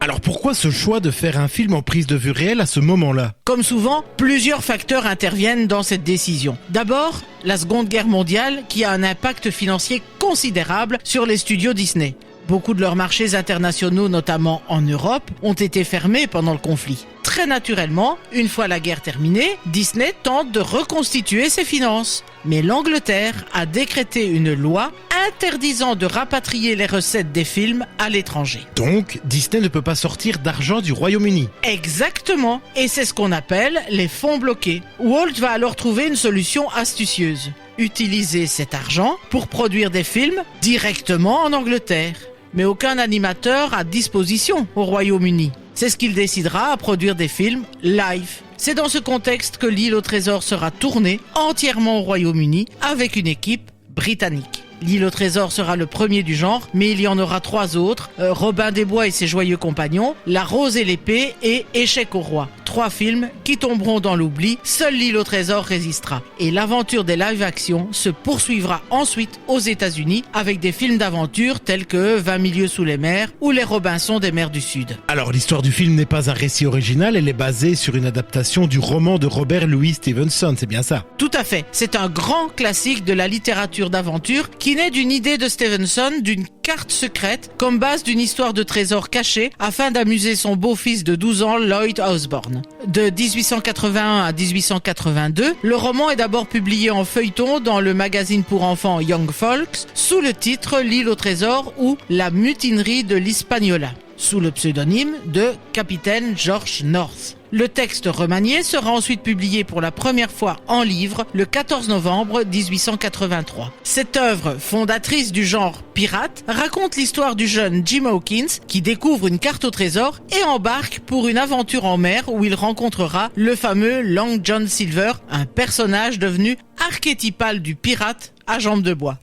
Alors pourquoi ce choix de faire un film en prise de vue réelle à ce moment-là? Comme souvent, plusieurs facteurs interviennent dans cette décision. D'abord, la Seconde Guerre mondiale qui a un impact financier considérable sur les studios Disney. Beaucoup de leurs marchés internationaux, notamment en Europe, ont été fermés pendant le conflit. Très naturellement, une fois la guerre terminée, Disney tente de reconstituer ses finances. Mais l'Angleterre a décrété une loi interdisant de rapatrier les recettes des films à l'étranger. Donc, Disney ne peut pas sortir d'argent du Royaume-Uni. Exactement, et c'est ce qu'on appelle les fonds bloqués. Walt va alors trouver une solution astucieuse. Utiliser cet argent pour produire des films directement en Angleterre. Mais aucun animateur à disposition au Royaume-Uni. C'est ce qu'il décidera à produire des films live. C'est dans ce contexte que L'île au trésor sera tournée entièrement au Royaume-Uni avec une équipe britannique. L'île au trésor sera le premier du genre, mais il y en aura 3 autres, Robin des Bois et ses joyeux compagnons, La Rose et l'épée et Échec au roi. 3 films qui tomberont dans l'oubli, seule L'île au trésor résistera. Et l'aventure des live-action se poursuivra ensuite aux États-Unis avec des films d'aventure tels que 20 milieux sous les mers ou Les Robinsons des mers du Sud. Alors l'histoire du film n'est pas un récit original, elle est basée sur une adaptation du roman de Robert Louis Stevenson, c'est bien ça? Tout à fait, c'est un grand classique de la littérature d'aventure qui naît d'une idée de Stevenson d'une carte secrète comme base d'une histoire de trésor caché afin d'amuser son beau-fils de 12 ans Lloyd Osborne. De 1881 à 1882, le roman est d'abord publié en feuilleton dans le magazine pour enfants Young Folks sous le titre L'île au trésor ou La mutinerie de l'Hispaniola, sous le pseudonyme de Capitaine George North. Le texte remanié sera ensuite publié pour la première fois en livre le 14 novembre 1883. Cette œuvre, fondatrice du genre pirate, raconte l'histoire du jeune Jim Hawkins qui découvre une carte au trésor et embarque pour une aventure en mer où il rencontrera le fameux Long John Silver, un personnage devenu archétypal du pirate à jambes de bois.